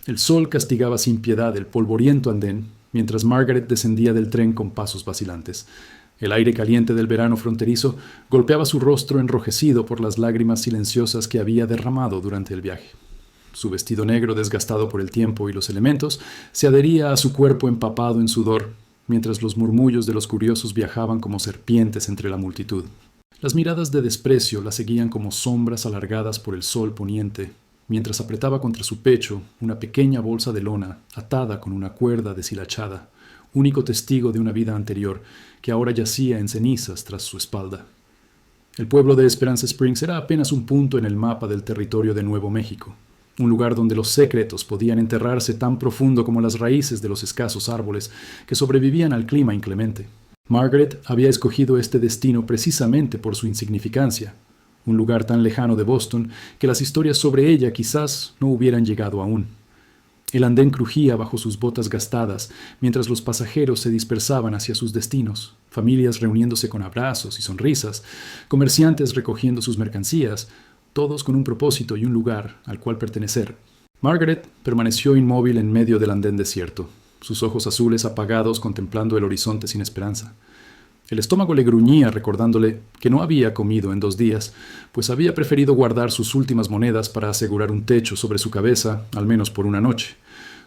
El sol castigaba sin piedad el polvoriento andén, mientras Margaret descendía del tren con pasos vacilantes. El aire caliente del verano fronterizo golpeaba su rostro enrojecido por las lágrimas silenciosas que había derramado durante el viaje. Su vestido negro, desgastado por el tiempo y los elementos, se adhería a su cuerpo empapado en sudor, mientras los murmullos de los curiosos viajaban como serpientes entre la multitud. Las miradas de desprecio la seguían como sombras alargadas por el sol poniente, mientras apretaba contra su pecho una pequeña bolsa de lona atada con una cuerda deshilachada, único testigo de una vida anterior que ahora yacía en cenizas tras su espalda. El pueblo de Esperanza Springs era apenas un punto en el mapa del territorio de Nuevo México, un lugar donde los secretos podían enterrarse tan profundo como las raíces de los escasos árboles que sobrevivían al clima inclemente. Margaret había escogido este destino precisamente por su insignificancia, un lugar tan lejano de Boston que las historias sobre ella quizás no hubieran llegado aún. El andén crujía bajo sus botas gastadas mientras los pasajeros se dispersaban hacia sus destinos, familias reuniéndose con abrazos y sonrisas, comerciantes recogiendo sus mercancías, todos con un propósito y un lugar al cual pertenecer. Margaret permaneció inmóvil en medio del andén desierto, sus ojos azules apagados contemplando el horizonte sin esperanza. El estómago le gruñía recordándole que no había comido en 2 días, pues había preferido guardar sus últimas monedas para asegurar un techo sobre su cabeza, al menos por una noche.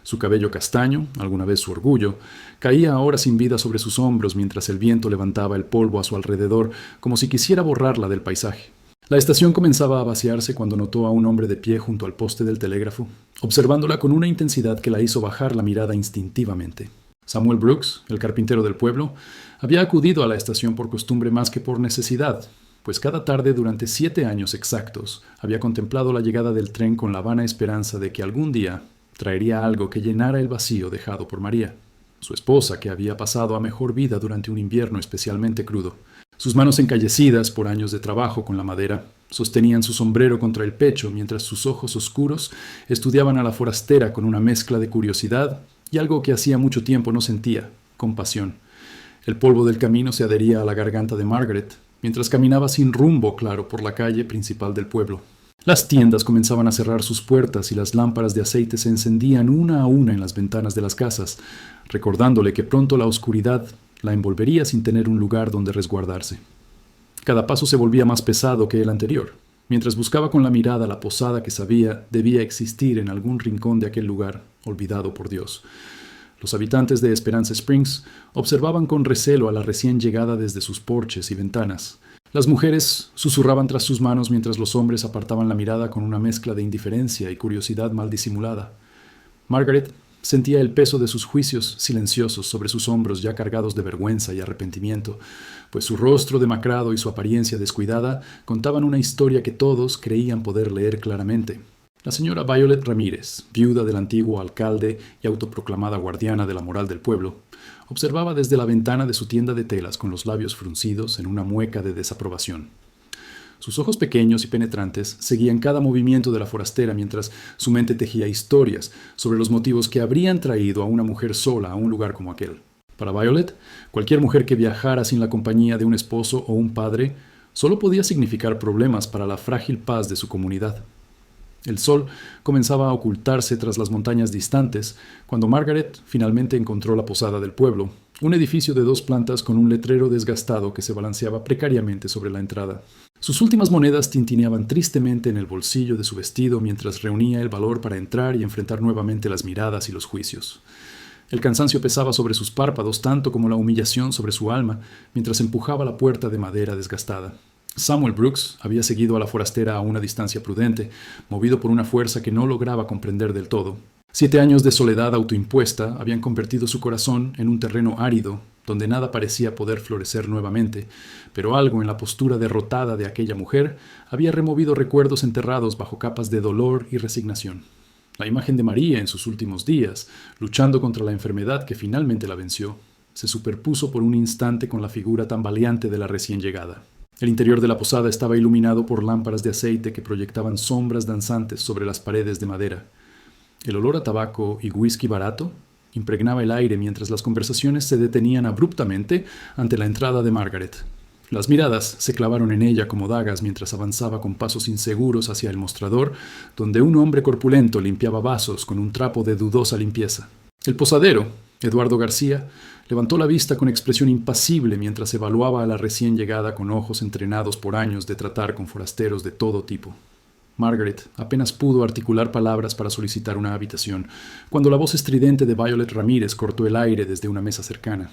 Su cabello castaño, alguna vez su orgullo, caía ahora sin vida sobre sus hombros mientras el viento levantaba el polvo a su alrededor, como si quisiera borrarla del paisaje. La estación comenzaba a vaciarse cuando notó a un hombre de pie junto al poste del telégrafo, observándola con una intensidad que la hizo bajar la mirada instintivamente. Samuel Brooks, el carpintero del pueblo, había acudido a la estación por costumbre más que por necesidad, pues cada tarde durante 7 años exactos había contemplado la llegada del tren con la vana esperanza de que algún día traería algo que llenara el vacío dejado por María, su esposa que había pasado a mejor vida durante un invierno especialmente crudo. Sus manos encallecidas por años de trabajo con la madera sostenían su sombrero contra el pecho mientras sus ojos oscuros estudiaban a la forastera con una mezcla de curiosidad y algo que hacía mucho tiempo no sentía, compasión. El polvo del camino se adhería a la garganta de Margaret, mientras caminaba sin rumbo claro por la calle principal del pueblo. Las tiendas comenzaban a cerrar sus puertas y las lámparas de aceite se encendían una a una en las ventanas de las casas, recordándole que pronto la oscuridad la envolvería sin tener un lugar donde resguardarse. Cada paso se volvía más pesado que el anterior, mientras buscaba con la mirada la posada que sabía debía existir en algún rincón de aquel lugar, olvidado por Dios. Los habitantes de Esperanza Springs observaban con recelo a la recién llegada desde sus porches y ventanas. Las mujeres susurraban tras sus manos mientras los hombres apartaban la mirada con una mezcla de indiferencia y curiosidad mal disimulada. Margaret sentía el peso de sus juicios silenciosos sobre sus hombros ya cargados de vergüenza y arrepentimiento, pues su rostro demacrado y su apariencia descuidada contaban una historia que todos creían poder leer claramente. La señora Violet Ramírez, viuda del antiguo alcalde y autoproclamada guardiana de la moral del pueblo, observaba desde la ventana de su tienda de telas con los labios fruncidos en una mueca de desaprobación. Sus ojos pequeños y penetrantes seguían cada movimiento de la forastera mientras su mente tejía historias sobre los motivos que habrían traído a una mujer sola a un lugar como aquel. Para Violet, cualquier mujer que viajara sin la compañía de un esposo o un padre solo podía significar problemas para la frágil paz de su comunidad. El sol comenzaba a ocultarse tras las montañas distantes cuando Margaret finalmente encontró la posada del pueblo, un edificio de 2 plantas con un letrero desgastado que se balanceaba precariamente sobre la entrada. Sus últimas monedas tintineaban tristemente en el bolsillo de su vestido mientras reunía el valor para entrar y enfrentar nuevamente las miradas y los juicios. El cansancio pesaba sobre sus párpados tanto como la humillación sobre su alma mientras empujaba la puerta de madera desgastada. Samuel Brooks había seguido a la forastera a una distancia prudente, movido por una fuerza que no lograba comprender del todo. 7 años de soledad autoimpuesta habían convertido su corazón en un terreno árido, donde nada parecía poder florecer nuevamente, pero algo en la postura derrotada de aquella mujer había removido recuerdos enterrados bajo capas de dolor y resignación. La imagen de María en sus últimos días, luchando contra la enfermedad que finalmente la venció, se superpuso por un instante con la figura tambaleante de la recién llegada. El interior de la posada estaba iluminado por lámparas de aceite que proyectaban sombras danzantes sobre las paredes de madera. El olor a tabaco y whisky barato impregnaba el aire mientras las conversaciones se detenían abruptamente ante la entrada de Margaret. Las miradas se clavaron en ella como dagas mientras avanzaba con pasos inseguros hacia el mostrador, donde un hombre corpulento limpiaba vasos con un trapo de dudosa limpieza. El posadero, Eduardo García, levantó la vista con expresión impasible mientras evaluaba a la recién llegada con ojos entrenados por años de tratar con forasteros de todo tipo. Margaret apenas pudo articular palabras para solicitar una habitación, cuando la voz estridente de Violet Ramírez cortó el aire desde una mesa cercana.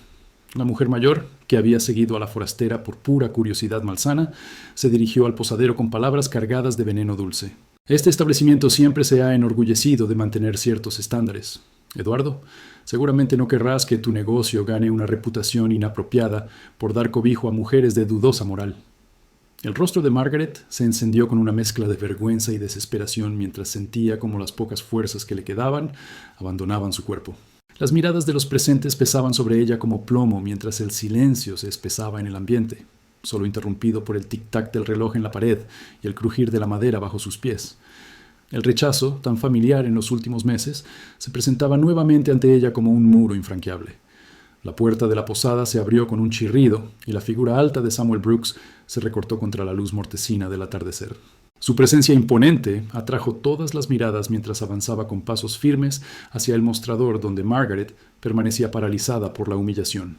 La mujer mayor, que había seguido a la forastera por pura curiosidad malsana, se dirigió al posadero con palabras cargadas de veneno dulce. Este establecimiento siempre se ha enorgullecido de mantener ciertos estándares. Eduardo, seguramente no querrás que tu negocio gane una reputación inapropiada por dar cobijo a mujeres de dudosa moral. El rostro de Margaret se encendió con una mezcla de vergüenza y desesperación mientras sentía como las pocas fuerzas que le quedaban abandonaban su cuerpo. Las miradas de los presentes pesaban sobre ella como plomo mientras el silencio se espesaba en el ambiente, solo interrumpido por el tic-tac del reloj en la pared y el crujir de la madera bajo sus pies. El rechazo, tan familiar en los últimos meses, se presentaba nuevamente ante ella como un muro infranqueable. La puerta de la posada se abrió con un chirrido y la figura alta de Samuel Brooks se recortó contra la luz mortecina del atardecer. Su presencia imponente atrajo todas las miradas mientras avanzaba con pasos firmes hacia el mostrador donde Margaret permanecía paralizada por la humillación.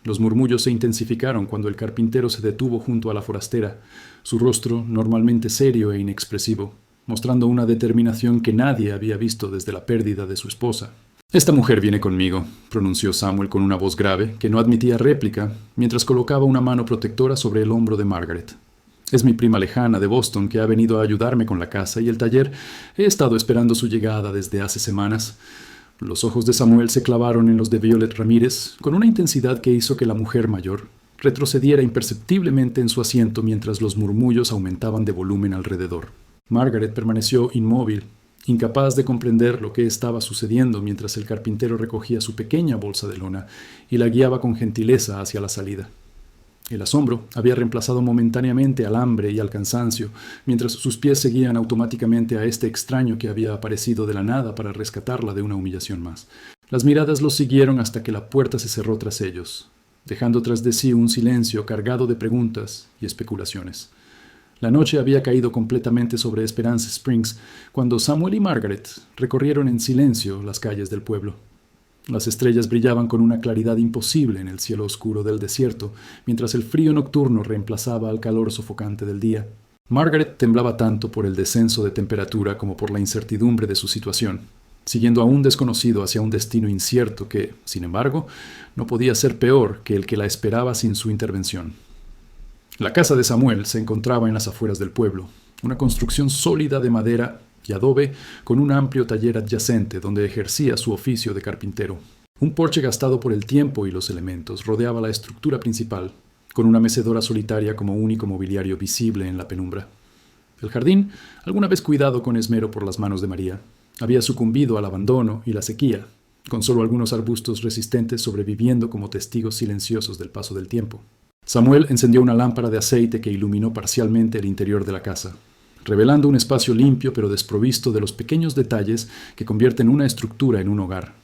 Los murmullos se intensificaron cuando el carpintero se detuvo junto a la forastera, su rostro normalmente serio e inexpresivo, mostrando una determinación que nadie había visto desde la pérdida de su esposa. «Esta mujer viene conmigo», pronunció Samuel con una voz grave que no admitía réplica, mientras colocaba una mano protectora sobre el hombro de Margaret. «Es mi prima lejana de Boston que ha venido a ayudarme con la casa y el taller. He estado esperando su llegada desde hace semanas». Los ojos de Samuel se clavaron en los de Violet Ramírez con una intensidad que hizo que la mujer mayor retrocediera imperceptiblemente en su asiento mientras los murmullos aumentaban de volumen alrededor. Margaret permaneció inmóvil, incapaz de comprender lo que estaba sucediendo mientras el carpintero recogía su pequeña bolsa de lona y la guiaba con gentileza hacia la salida. El asombro había reemplazado momentáneamente al hambre y al cansancio, mientras sus pies seguían automáticamente a este extraño que había aparecido de la nada para rescatarla de una humillación más. Las miradas los siguieron hasta que la puerta se cerró tras ellos, dejando tras de sí un silencio cargado de preguntas y especulaciones. La noche había caído completamente sobre Esperance Springs cuando Samuel y Margaret recorrieron en silencio las calles del pueblo. Las estrellas brillaban con una claridad imposible en el cielo oscuro del desierto, mientras el frío nocturno reemplazaba al calor sofocante del día. Margaret temblaba tanto por el descenso de temperatura como por la incertidumbre de su situación, siguiendo a un desconocido hacia un destino incierto que, sin embargo, no podía ser peor que el que la esperaba sin su intervención. La casa de Samuel se encontraba en las afueras del pueblo, una construcción sólida de madera y adobe con un amplio taller adyacente donde ejercía su oficio de carpintero. Un porche gastado por el tiempo y los elementos rodeaba la estructura principal, con una mecedora solitaria como único mobiliario visible en la penumbra. El jardín, alguna vez cuidado con esmero por las manos de María, había sucumbido al abandono y la sequía, con solo algunos arbustos resistentes sobreviviendo como testigos silenciosos del paso del tiempo. Samuel encendió una lámpara de aceite que iluminó parcialmente el interior de la casa, revelando un espacio limpio pero desprovisto de los pequeños detalles que convierten una estructura en un hogar.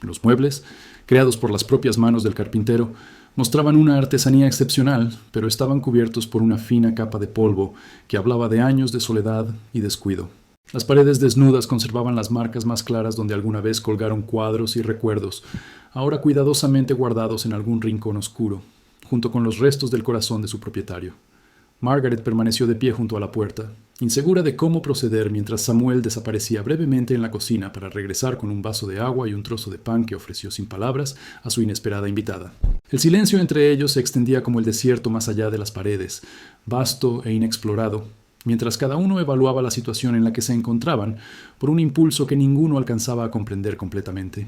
Los muebles, creados por las propias manos del carpintero, mostraban una artesanía excepcional, pero estaban cubiertos por una fina capa de polvo que hablaba de años de soledad y descuido. Las paredes desnudas conservaban las marcas más claras donde alguna vez colgaron cuadros y recuerdos, ahora cuidadosamente guardados en algún rincón oscuro, junto con los restos del corazón de su propietario. Margaret permaneció de pie junto a la puerta, insegura de cómo proceder mientras Samuel desaparecía brevemente en la cocina para regresar con un vaso de agua y un trozo de pan que ofreció sin palabras a su inesperada invitada. El silencio entre ellos se extendía como el desierto más allá de las paredes, vasto e inexplorado, mientras cada uno evaluaba la situación en la que se encontraban por un impulso que ninguno alcanzaba a comprender completamente.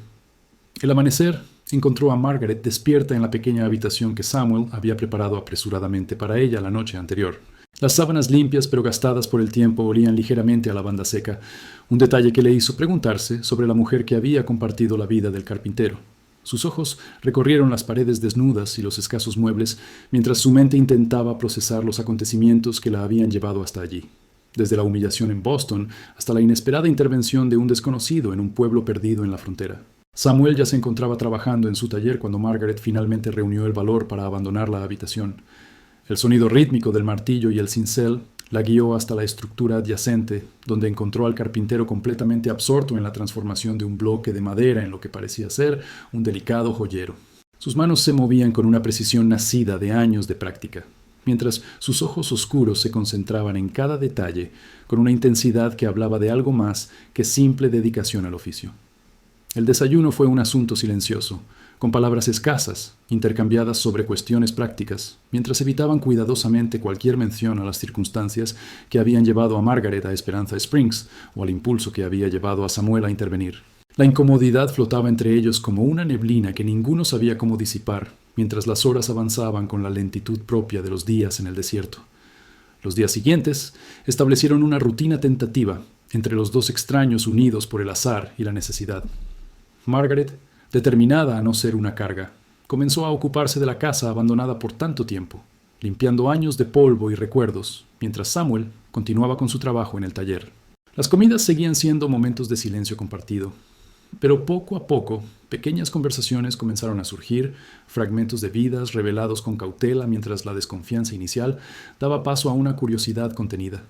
El amanecer encontró a Margaret despierta en la pequeña habitación que Samuel había preparado apresuradamente para ella la noche anterior. Las sábanas limpias pero gastadas por el tiempo olían ligeramente a lavanda seca, un detalle que le hizo preguntarse sobre la mujer que había compartido la vida del carpintero. Sus ojos recorrieron las paredes desnudas y los escasos muebles, mientras su mente intentaba procesar los acontecimientos que la habían llevado hasta allí, desde la humillación en Boston hasta la inesperada intervención de un desconocido en un pueblo perdido en la frontera. Samuel ya se encontraba trabajando en su taller cuando Margaret finalmente reunió el valor para abandonar la habitación. El sonido rítmico del martillo y el cincel la guió hasta la estructura adyacente, donde encontró al carpintero completamente absorto en la transformación de un bloque de madera en lo que parecía ser un delicado joyero. Sus manos se movían con una precisión nacida de años de práctica, mientras sus ojos oscuros se concentraban en cada detalle con una intensidad que hablaba de algo más que simple dedicación al oficio. El desayuno fue un asunto silencioso, con palabras escasas, intercambiadas sobre cuestiones prácticas, mientras evitaban cuidadosamente cualquier mención a las circunstancias que habían llevado a Margaret a Esperanza Springs o al impulso que había llevado a Samuel a intervenir. La incomodidad flotaba entre ellos como una neblina que ninguno sabía cómo disipar, mientras las horas avanzaban con la lentitud propia de los días en el desierto. Los días siguientes establecieron una rutina tentativa entre los dos extraños unidos por el azar y la necesidad. Margaret, determinada a no ser una carga, comenzó a ocuparse de la casa abandonada por tanto tiempo, limpiando años de polvo y recuerdos, mientras Samuel continuaba con su trabajo en el taller. Las comidas seguían siendo momentos de silencio compartido, pero poco a poco, pequeñas conversaciones comenzaron a surgir, fragmentos de vidas revelados con cautela mientras la desconfianza inicial daba paso a una curiosidad contenida.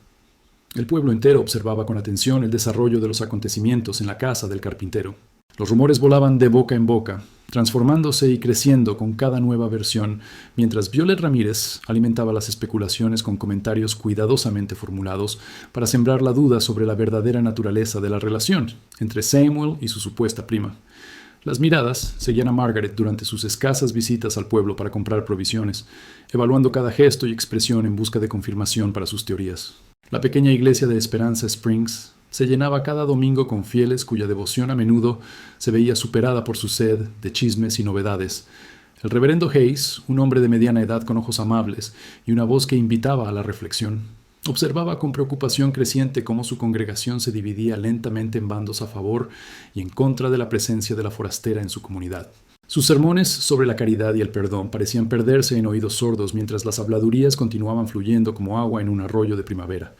El pueblo entero observaba con atención el desarrollo de los acontecimientos en la casa del carpintero. Los rumores volaban de boca en boca, transformándose y creciendo con cada nueva versión, mientras Violet Ramírez alimentaba las especulaciones con comentarios cuidadosamente formulados para sembrar la duda sobre la verdadera naturaleza de la relación entre Samuel y su supuesta prima. Las miradas seguían a Margaret durante sus escasas visitas al pueblo para comprar provisiones, evaluando cada gesto y expresión en busca de confirmación para sus teorías. La pequeña iglesia de Esperanza Springs se llenaba cada domingo con fieles cuya devoción a menudo se veía superada por su sed de chismes y novedades. El reverendo Hayes, un hombre de mediana edad con ojos amables y una voz que invitaba a la reflexión, observaba con preocupación creciente cómo su congregación se dividía lentamente en bandos a favor y en contra de la presencia de la forastera en su comunidad. Sus sermones sobre la caridad y el perdón parecían perderse en oídos sordos mientras las habladurías continuaban fluyendo como agua en un arroyo de primavera.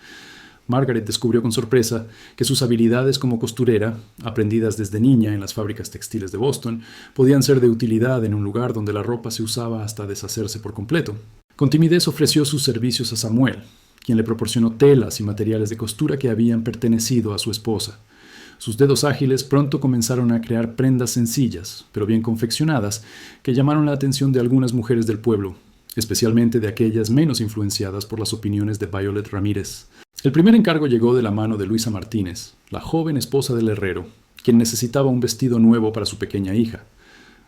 Margaret descubrió con sorpresa que sus habilidades como costurera, aprendidas desde niña en las fábricas textiles de Boston, podían ser de utilidad en un lugar donde la ropa se usaba hasta deshacerse por completo. Con timidez ofreció sus servicios a Samuel, quien le proporcionó telas y materiales de costura que habían pertenecido a su esposa. Sus dedos ágiles pronto comenzaron a crear prendas sencillas, pero bien confeccionadas, que llamaron la atención de algunas mujeres del pueblo, especialmente de aquellas menos influenciadas por las opiniones de Violet Ramírez. El primer encargo llegó de la mano de Luisa Martínez, la joven esposa del herrero, quien necesitaba un vestido nuevo para su pequeña hija.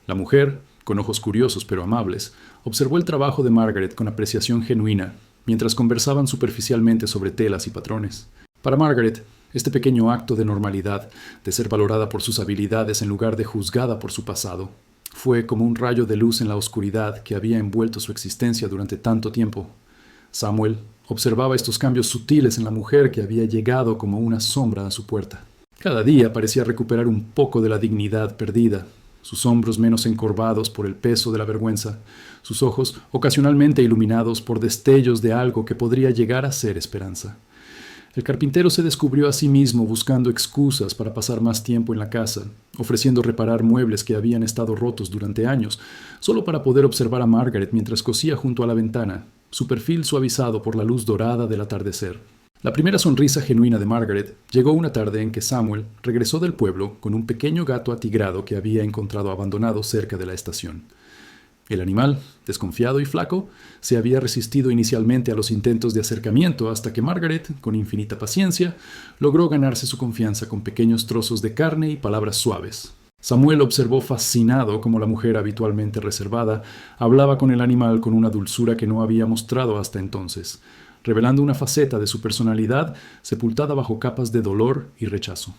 La mujer, con ojos curiosos pero amables, observó el trabajo de Margaret con apreciación genuina, mientras conversaban superficialmente sobre telas y patrones. Para Margaret, este pequeño acto de normalidad, de ser valorada por sus habilidades en lugar de juzgada por su pasado, fue como un rayo de luz en la oscuridad que había envuelto su existencia durante tanto tiempo. Samuel observaba estos cambios sutiles en la mujer que había llegado como una sombra a su puerta. Cada día parecía recuperar un poco de la dignidad perdida, sus hombros menos encorvados por el peso de la vergüenza, sus ojos ocasionalmente iluminados por destellos de algo que podría llegar a ser esperanza. El carpintero se descubrió a sí mismo buscando excusas para pasar más tiempo en la casa, ofreciendo reparar muebles que habían estado rotos durante años, solo para poder observar a Margaret mientras cosía junto a la ventana, su perfil suavizado por la luz dorada del atardecer. La primera sonrisa genuina de Margaret llegó una tarde en que Samuel regresó del pueblo con un pequeño gato atigrado que había encontrado abandonado cerca de la estación. El animal, desconfiado y flaco, se había resistido inicialmente a los intentos de acercamiento hasta que Margaret, con infinita paciencia, logró ganarse su confianza con pequeños trozos de carne y palabras suaves. Samuel observó fascinado cómo la mujer habitualmente reservada hablaba con el animal con una dulzura que no había mostrado hasta entonces, revelando una faceta de su personalidad sepultada bajo capas de dolor y rechazo.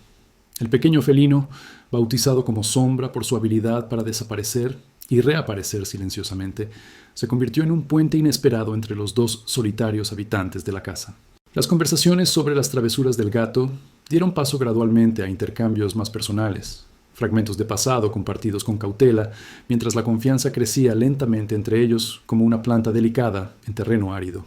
El pequeño felino, bautizado como Sombra por su habilidad para desaparecer y reaparecer silenciosamente, se convirtió en un puente inesperado entre los dos solitarios habitantes de la casa. Las conversaciones sobre las travesuras del gato dieron paso gradualmente a intercambios más personales, fragmentos de pasado compartidos con cautela, mientras la confianza crecía lentamente entre ellos como una planta delicada en terreno árido.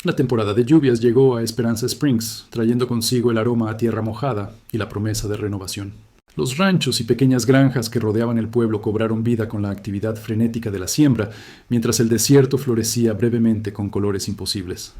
La temporada de lluvias llegó a Esperanza Springs, trayendo consigo el aroma a tierra mojada y la promesa de renovación. Los ranchos y pequeñas granjas que rodeaban el pueblo cobraron vida con la actividad frenética de la siembra, mientras el desierto florecía brevemente con colores imposibles.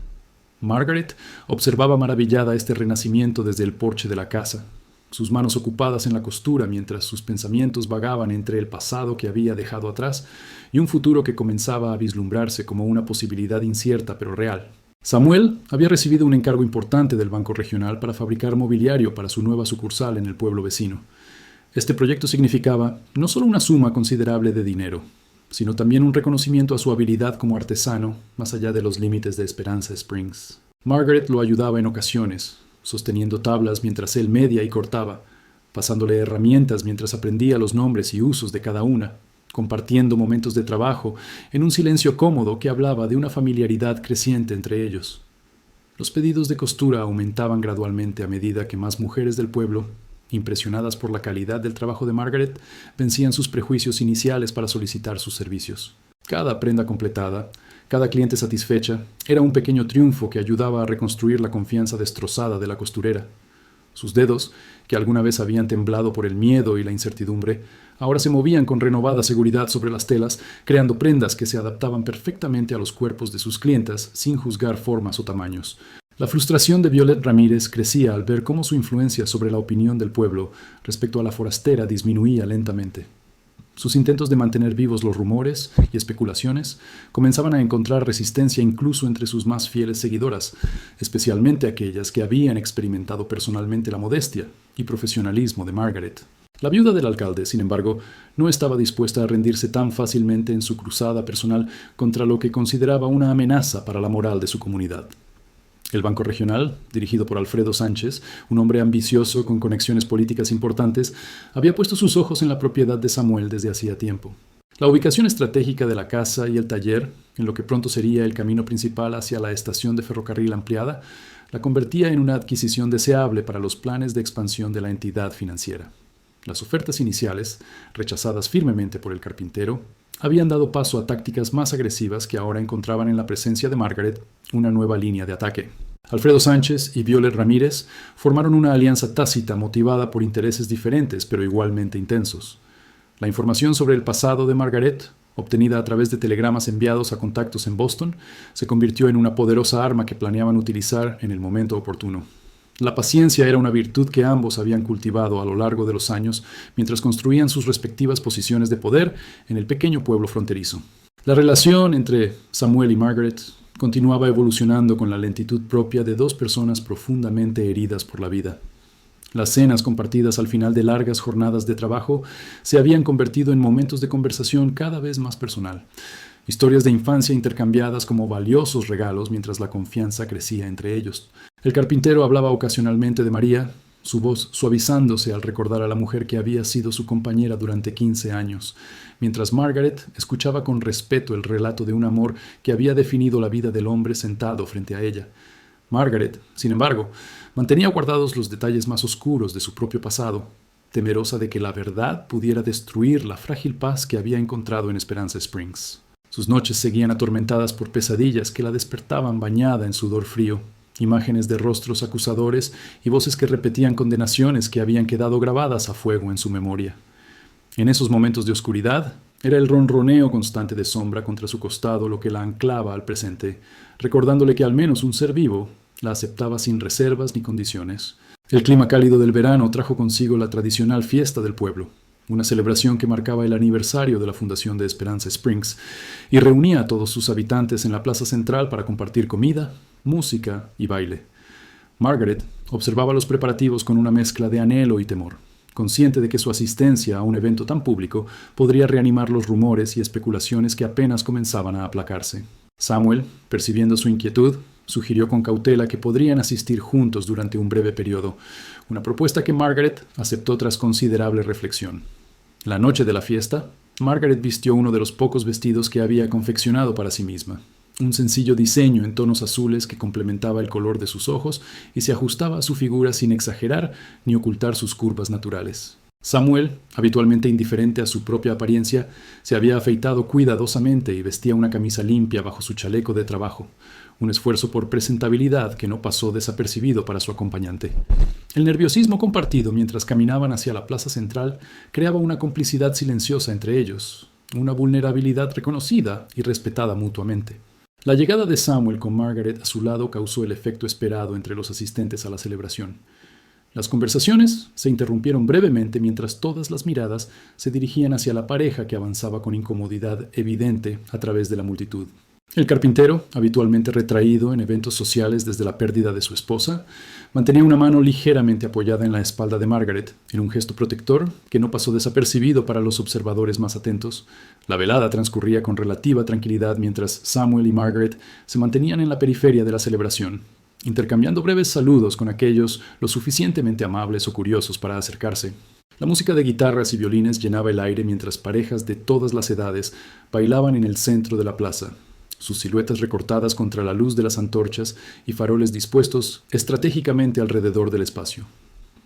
Margaret observaba maravillada este renacimiento desde el porche de la casa, sus manos ocupadas en la costura mientras sus pensamientos vagaban entre el pasado que había dejado atrás y un futuro que comenzaba a vislumbrarse como una posibilidad incierta pero real. Samuel había recibido un encargo importante del Banco Regional para fabricar mobiliario para su nueva sucursal en el pueblo vecino. Este proyecto significaba no solo una suma considerable de dinero, sino también un reconocimiento a su habilidad como artesano más allá de los límites de Esperanza Springs. Margaret lo ayudaba en ocasiones, sosteniendo tablas mientras él media y cortaba, pasándole herramientas mientras aprendía los nombres y usos de cada una, compartiendo momentos de trabajo en un silencio cómodo que hablaba de una familiaridad creciente entre ellos. Los pedidos de costura aumentaban gradualmente a medida que más mujeres del pueblo, impresionadas por la calidad del trabajo de Margaret, vencían sus prejuicios iniciales para solicitar sus servicios. Cada prenda completada, cada cliente satisfecha, era un pequeño triunfo que ayudaba a reconstruir la confianza destrozada de la costurera. Sus dedos, que alguna vez habían temblado por el miedo y la incertidumbre, ahora se movían con renovada seguridad sobre las telas, creando prendas que se adaptaban perfectamente a los cuerpos de sus clientas sin juzgar formas o tamaños. La frustración de Violet Ramírez crecía al ver cómo su influencia sobre la opinión del pueblo respecto a la forastera disminuía lentamente. Sus intentos de mantener vivos los rumores y especulaciones comenzaban a encontrar resistencia incluso entre sus más fieles seguidoras, especialmente aquellas que habían experimentado personalmente la modestia y profesionalismo de Margaret. La viuda del alcalde, sin embargo, no estaba dispuesta a rendirse tan fácilmente en su cruzada personal contra lo que consideraba una amenaza para la moral de su comunidad. El Banco Regional, dirigido por Alfredo Sánchez, un hombre ambicioso con conexiones políticas importantes, había puesto sus ojos en la propiedad de Samuel desde hacía tiempo. La ubicación estratégica de la casa y el taller, en lo que pronto sería el camino principal hacia la estación de ferrocarril ampliada, la convertía en una adquisición deseable para los planes de expansión de la entidad financiera. Las ofertas iniciales, rechazadas firmemente por el carpintero, habían dado paso a tácticas más agresivas que ahora encontraban en la presencia de Margaret una nueva línea de ataque. Alfredo Sánchez y Violet Ramírez formaron una alianza tácita motivada por intereses diferentes pero igualmente intensos. La información sobre el pasado de Margaret, obtenida a través de telegramas enviados a contactos en Boston, se convirtió en una poderosa arma que planeaban utilizar en el momento oportuno. La paciencia era una virtud que ambos habían cultivado a lo largo de los años mientras construían sus respectivas posiciones de poder en el pequeño pueblo fronterizo. La relación entre Samuel y Margaret continuaba evolucionando con la lentitud propia de dos personas profundamente heridas por la vida. Las cenas compartidas al final de largas jornadas de trabajo se habían convertido en momentos de conversación cada vez más personal. Historias de infancia intercambiadas como valiosos regalos mientras la confianza crecía entre ellos. El carpintero hablaba ocasionalmente de María, su voz suavizándose al recordar a la mujer que había sido su compañera durante 15 años, mientras Margaret escuchaba con respeto el relato de un amor que había definido la vida del hombre sentado frente a ella. Margaret, sin embargo, mantenía guardados los detalles más oscuros de su propio pasado, temerosa de que la verdad pudiera destruir la frágil paz que había encontrado en Esperanza Springs. Sus noches seguían atormentadas por pesadillas que la despertaban bañada en sudor frío, imágenes de rostros acusadores y voces que repetían condenaciones que habían quedado grabadas a fuego en su memoria. En esos momentos de oscuridad, era el ronroneo constante de sombra contra su costado lo que la anclaba al presente, recordándole que al menos un ser vivo la aceptaba sin reservas ni condiciones. El clima cálido del verano trajo consigo la tradicional fiesta del pueblo, una celebración que marcaba el aniversario de la fundación de Esperanza Springs y reunía a todos sus habitantes en la plaza central para compartir comida, música y baile. Margaret observaba los preparativos con una mezcla de anhelo y temor, consciente de que su asistencia a un evento tan público podría reanimar los rumores y especulaciones que apenas comenzaban a aplacarse. Samuel, percibiendo su inquietud, sugirió con cautela que podrían asistir juntos durante un breve periodo, una propuesta que Margaret aceptó tras considerable reflexión. La noche de la fiesta, Margaret vistió uno de los pocos vestidos que había confeccionado para sí misma, un sencillo diseño en tonos azules que complementaba el color de sus ojos y se ajustaba a su figura sin exagerar ni ocultar sus curvas naturales. Samuel, habitualmente indiferente a su propia apariencia, se había afeitado cuidadosamente y vestía una camisa limpia bajo su chaleco de trabajo, un esfuerzo por presentabilidad que no pasó desapercibido para su acompañante. El nerviosismo compartido mientras caminaban hacia la plaza central creaba una complicidad silenciosa entre ellos, una vulnerabilidad reconocida y respetada mutuamente. La llegada de Samuel con Margaret a su lado causó el efecto esperado entre los asistentes a la celebración. Las conversaciones se interrumpieron brevemente mientras todas las miradas se dirigían hacia la pareja que avanzaba con incomodidad evidente a través de la multitud. El carpintero, habitualmente retraído en eventos sociales desde la pérdida de su esposa, mantenía una mano ligeramente apoyada en la espalda de Margaret, en un gesto protector que no pasó desapercibido para los observadores más atentos. La velada transcurría con relativa tranquilidad mientras Samuel y Margaret se mantenían en la periferia de la celebración, intercambiando breves saludos con aquellos lo suficientemente amables o curiosos para acercarse. La música de guitarras y violines llenaba el aire mientras parejas de todas las edades bailaban en el centro de la plaza, sus siluetas recortadas contra la luz de las antorchas y faroles dispuestos estratégicamente alrededor del espacio.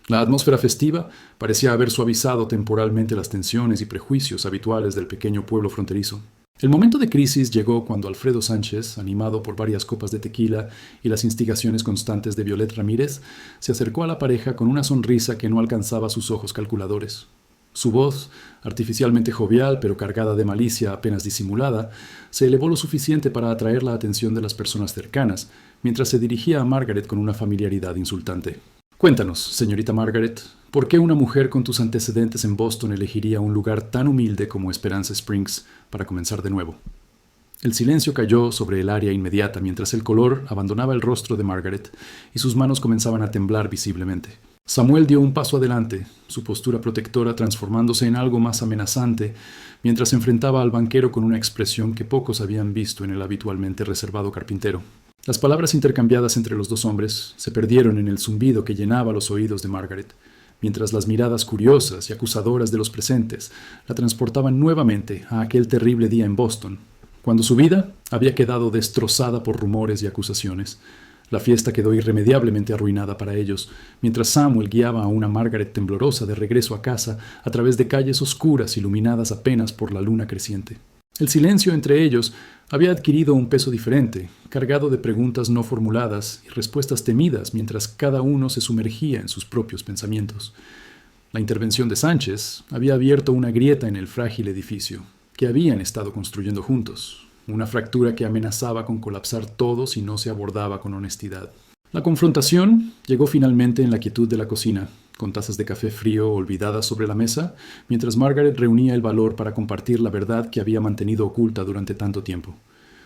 La atmósfera festiva parecía haber suavizado temporalmente las tensiones y prejuicios habituales del pequeño pueblo fronterizo. El momento de crisis llegó cuando Alfredo Sánchez, animado por varias copas de tequila y las instigaciones constantes de Violet Ramírez, se acercó a la pareja con una sonrisa que no alcanzaba sus ojos calculadores. Su voz, artificialmente jovial pero cargada de malicia apenas disimulada, se elevó lo suficiente para atraer la atención de las personas cercanas, mientras se dirigía a Margaret con una familiaridad insultante. Cuéntanos, señorita Margaret, ¿por qué una mujer con tus antecedentes en Boston elegiría un lugar tan humilde como Esperanza Springs para comenzar de nuevo? El silencio cayó sobre el área inmediata mientras el color abandonaba el rostro de Margaret y sus manos comenzaban a temblar visiblemente. Samuel dio un paso adelante, su postura protectora transformándose en algo más amenazante, mientras enfrentaba al banquero con una expresión que pocos habían visto en el habitualmente reservado carpintero. Las palabras intercambiadas entre los dos hombres se perdieron en el zumbido que llenaba los oídos de Margaret, mientras las miradas curiosas y acusadoras de los presentes la transportaban nuevamente a aquel terrible día en Boston, cuando su vida había quedado destrozada por rumores y acusaciones. La fiesta quedó irremediablemente arruinada para ellos, mientras Samuel guiaba a una Margaret temblorosa de regreso a casa a través de calles oscuras iluminadas apenas por la luna creciente. El silencio entre ellos había adquirido un peso diferente, cargado de preguntas no formuladas y respuestas temidas mientras cada uno se sumergía en sus propios pensamientos. La intervención de Sánchez había abierto una grieta en el frágil edificio que habían estado construyendo juntos. Una fractura que amenazaba con colapsar todo si no se abordaba con honestidad. La confrontación llegó finalmente en la quietud de la cocina, con tazas de café frío olvidadas sobre la mesa, mientras Margaret reunía el valor para compartir la verdad que había mantenido oculta durante tanto tiempo.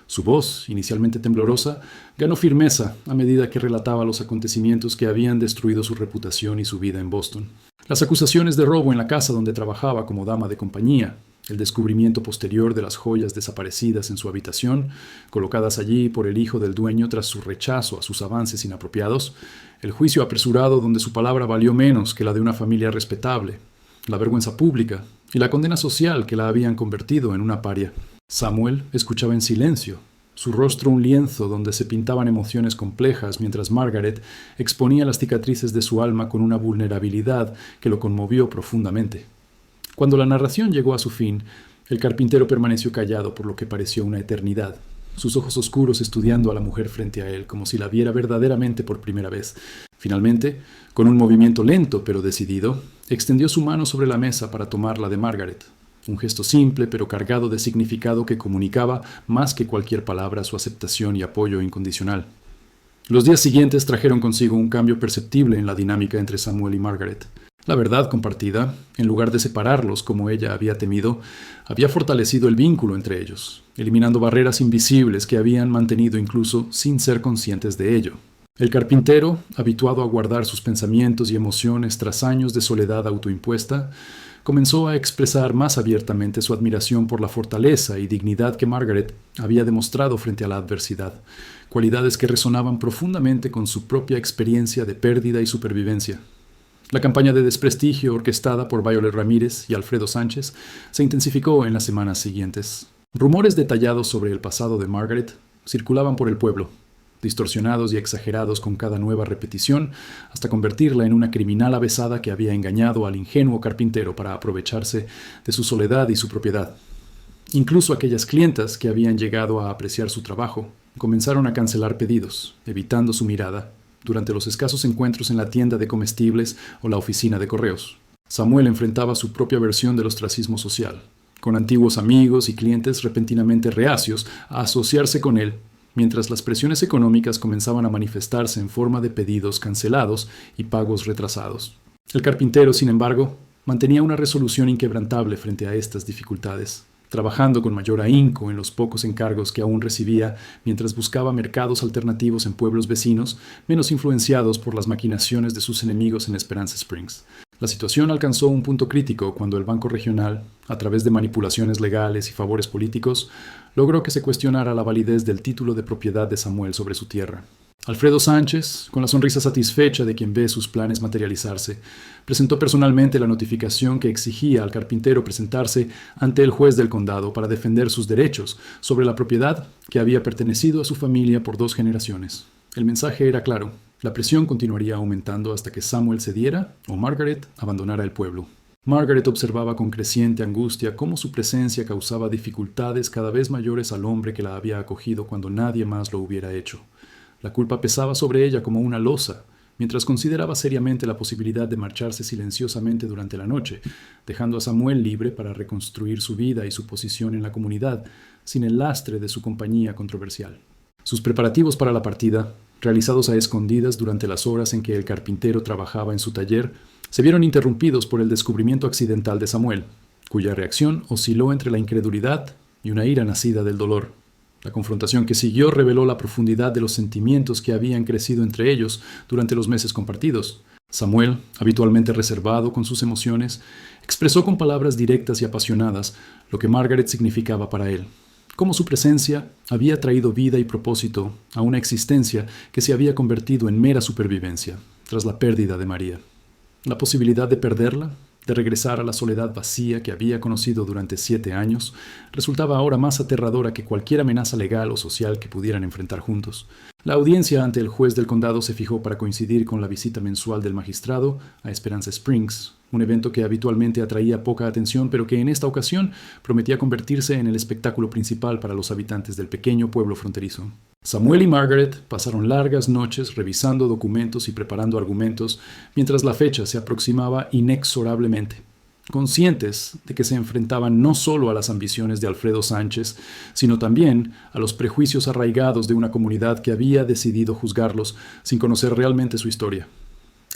Su voz, inicialmente temblorosa, ganó firmeza a medida que relataba los acontecimientos que habían destruido su reputación y su vida en Boston. Las acusaciones de robo en la casa donde trabajaba como dama de compañía, el descubrimiento posterior de las joyas desaparecidas en su habitación, colocadas allí por el hijo del dueño tras su rechazo a sus avances inapropiados, el juicio apresurado donde su palabra valió menos que la de una familia respetable, la vergüenza pública y la condena social que la habían convertido en una paria. Samuel escuchaba en silencio, su rostro un lienzo donde se pintaban emociones complejas, mientras Margaret exponía las cicatrices de su alma con una vulnerabilidad que lo conmovió profundamente. Cuando la narración llegó a su fin, el carpintero permaneció callado por lo que pareció una eternidad, sus ojos oscuros estudiando a la mujer frente a él como si la viera verdaderamente por primera vez. Finalmente, con un movimiento lento pero decidido, extendió su mano sobre la mesa para tomar la de Margaret. Un gesto simple pero cargado de significado que comunicaba más que cualquier palabra su aceptación y apoyo incondicional. Los días siguientes trajeron consigo un cambio perceptible en la dinámica entre Samuel y Margaret. La verdad compartida, en lugar de separarlos como ella había temido, había fortalecido el vínculo entre ellos, eliminando barreras invisibles que habían mantenido incluso sin ser conscientes de ello. El carpintero, habituado a guardar sus pensamientos y emociones tras años de soledad autoimpuesta, comenzó a expresar más abiertamente su admiración por la fortaleza y dignidad que Margaret había demostrado frente a la adversidad, cualidades que resonaban profundamente con su propia experiencia de pérdida y supervivencia. La campaña de desprestigio orquestada por Violet Ramírez y Alfredo Sánchez se intensificó en las semanas siguientes. Rumores detallados sobre el pasado de Margaret circulaban por el pueblo, distorsionados y exagerados con cada nueva repetición, hasta convertirla en una criminal avesada que había engañado al ingenuo carpintero para aprovecharse de su soledad y su propiedad. Incluso aquellas clientas que habían llegado a apreciar su trabajo comenzaron a cancelar pedidos, evitando su mirada, durante los escasos encuentros en la tienda de comestibles o la oficina de correos. Samuel enfrentaba su propia versión del ostracismo social, con antiguos amigos y clientes repentinamente reacios a asociarse con él, mientras las presiones económicas comenzaban a manifestarse en forma de pedidos cancelados y pagos retrasados. El carpintero, sin embargo, mantenía una resolución inquebrantable frente a estas dificultades, trabajando con mayor ahínco en los pocos encargos que aún recibía mientras buscaba mercados alternativos en pueblos vecinos menos influenciados por las maquinaciones de sus enemigos en Esperanza Springs. La situación alcanzó un punto crítico cuando el Banco Regional, a través de manipulaciones legales y favores políticos, logró que se cuestionara la validez del título de propiedad de Samuel sobre su tierra. Alfredo Sánchez, con la sonrisa satisfecha de quien ve sus planes materializarse, presentó personalmente la notificación que exigía al carpintero presentarse ante el juez del condado para defender sus derechos sobre la propiedad que había pertenecido a su familia por 2 generaciones. El mensaje era claro: la presión continuaría aumentando hasta que Samuel cediera o Margaret abandonara el pueblo. Margaret observaba con creciente angustia cómo su presencia causaba dificultades cada vez mayores al hombre que la había acogido cuando nadie más lo hubiera hecho. La culpa pesaba sobre ella como una losa, mientras consideraba seriamente la posibilidad de marcharse silenciosamente durante la noche, dejando a Samuel libre para reconstruir su vida y su posición en la comunidad, sin el lastre de su compañía controversial. Sus preparativos para la partida, realizados a escondidas durante las horas en que el carpintero trabajaba en su taller, se vieron interrumpidos por el descubrimiento accidental de Samuel, cuya reacción osciló entre la incredulidad y una ira nacida del dolor. La confrontación que siguió reveló la profundidad de los sentimientos que habían crecido entre ellos durante los meses compartidos. Samuel, habitualmente reservado con sus emociones, expresó con palabras directas y apasionadas lo que Margaret significaba para él, cómo su presencia había traído vida y propósito a una existencia que se había convertido en mera supervivencia tras la pérdida de María. La posibilidad de perderla, de regresar a la soledad vacía que había conocido durante 7 años, resultaba ahora más aterradora que cualquier amenaza legal o social que pudieran enfrentar juntos. La audiencia ante el juez del condado se fijó para coincidir con la visita mensual del magistrado a Esperanza Springs, un evento que habitualmente atraía poca atención, pero que en esta ocasión prometía convertirse en el espectáculo principal para los habitantes del pequeño pueblo fronterizo. Samuel y Margaret pasaron largas noches revisando documentos y preparando argumentos mientras la fecha se aproximaba inexorablemente, conscientes de que se enfrentaban no solo a las ambiciones de Alfredo Sánchez, sino también a los prejuicios arraigados de una comunidad que había decidido juzgarlos sin conocer realmente su historia.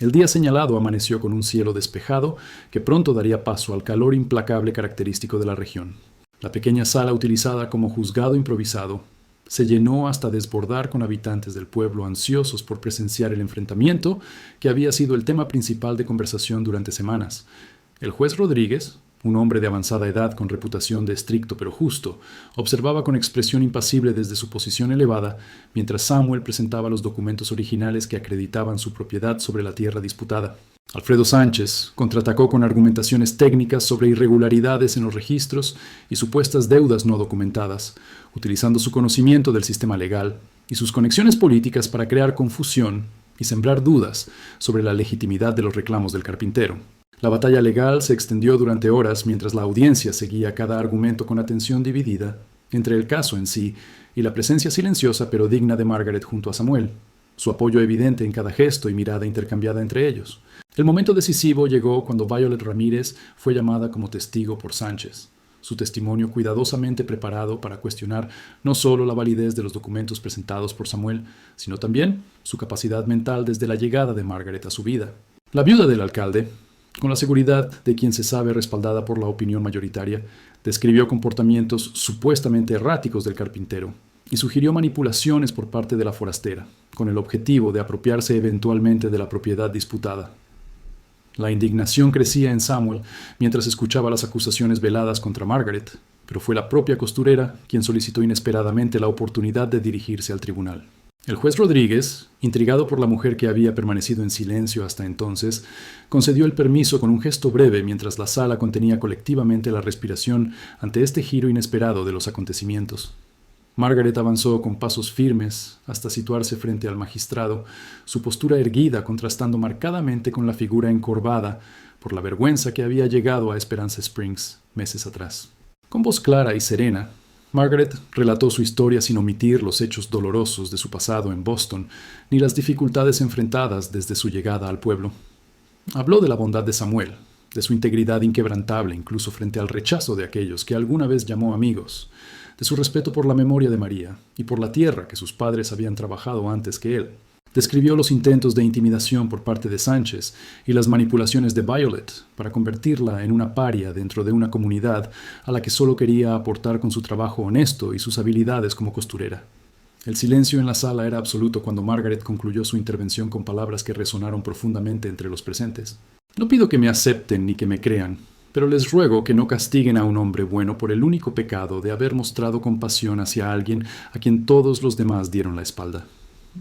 El día señalado amaneció con un cielo despejado que pronto daría paso al calor implacable característico de la región. La pequeña sala utilizada como juzgado improvisado se llenó hasta desbordar con habitantes del pueblo ansiosos por presenciar el enfrentamiento que había sido el tema principal de conversación durante semanas. El juez Rodríguez, un hombre de avanzada edad con reputación de estricto pero justo, observaba con expresión impasible desde su posición elevada, mientras Samuel presentaba los documentos originales que acreditaban su propiedad sobre la tierra disputada. Alfredo Sánchez contraatacó con argumentaciones técnicas sobre irregularidades en los registros y supuestas deudas no documentadas, utilizando su conocimiento del sistema legal y sus conexiones políticas para crear confusión y sembrar dudas sobre la legitimidad de los reclamos del carpintero. La batalla legal se extendió durante horas mientras la audiencia seguía cada argumento con atención dividida entre el caso en sí y la presencia silenciosa pero digna de Margaret junto a Samuel, su apoyo evidente en cada gesto y mirada intercambiada entre ellos. El momento decisivo llegó cuando Violet Ramírez fue llamada como testigo por Sánchez, su testimonio cuidadosamente preparado para cuestionar no solo la validez de los documentos presentados por Samuel, sino también su capacidad mental desde la llegada de Margaret a su vida. La viuda del alcalde, con la seguridad de quien se sabe respaldada por la opinión mayoritaria, describió comportamientos supuestamente erráticos del carpintero y sugirió manipulaciones por parte de la forastera, con el objetivo de apropiarse eventualmente de la propiedad disputada. La indignación crecía en Samuel mientras escuchaba las acusaciones veladas contra Margaret, pero fue la propia costurera quien solicitó inesperadamente la oportunidad de dirigirse al tribunal. El juez Rodríguez, intrigado por la mujer que había permanecido en silencio hasta entonces, concedió el permiso con un gesto breve mientras la sala contenía colectivamente la respiración ante este giro inesperado de los acontecimientos. Margaret avanzó con pasos firmes hasta situarse frente al magistrado, su postura erguida contrastando marcadamente con la figura encorvada por la vergüenza que había llegado a Esperanza Springs meses atrás. Con voz clara y serena, Margaret relató su historia sin omitir los hechos dolorosos de su pasado en Boston, ni las dificultades enfrentadas desde su llegada al pueblo. Habló de la bondad de Samuel, de su integridad inquebrantable incluso frente al rechazo de aquellos que alguna vez llamó amigos, de su respeto por la memoria de María y por la tierra que sus padres habían trabajado antes que él. Describió los intentos de intimidación por parte de Sánchez y las manipulaciones de Violet para convertirla en una paria dentro de una comunidad a la que solo quería aportar con su trabajo honesto y sus habilidades como costurera. El silencio en la sala era absoluto cuando Margaret concluyó su intervención con palabras que resonaron profundamente entre los presentes. No pido que me acepten ni que me crean, pero les ruego que no castiguen a un hombre bueno por el único pecado de haber mostrado compasión hacia alguien a quien todos los demás dieron la espalda.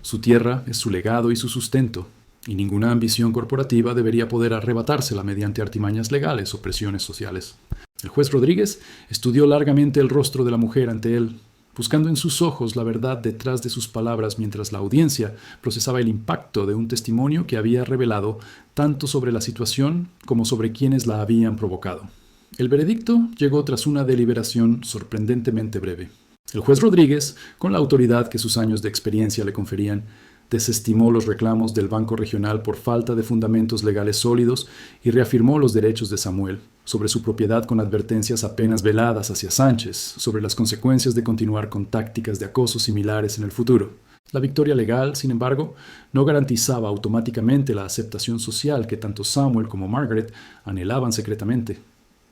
Su tierra es su legado y su sustento, y ninguna ambición corporativa debería poder arrebatársela mediante artimañas legales o presiones sociales. El juez Rodríguez estudió largamente el rostro de la mujer ante él, buscando en sus ojos la verdad detrás de sus palabras mientras la audiencia procesaba el impacto de un testimonio que había revelado tanto sobre la situación como sobre quienes la habían provocado. El veredicto llegó tras una deliberación sorprendentemente breve. El juez Rodríguez, con la autoridad que sus años de experiencia le conferían, desestimó los reclamos del Banco Regional por falta de fundamentos legales sólidos y reafirmó los derechos de Samuel sobre su propiedad con advertencias apenas veladas hacia Sánchez sobre las consecuencias de continuar con tácticas de acoso similares en el futuro. La victoria legal, sin embargo, no garantizaba automáticamente la aceptación social que tanto Samuel como Margaret anhelaban secretamente,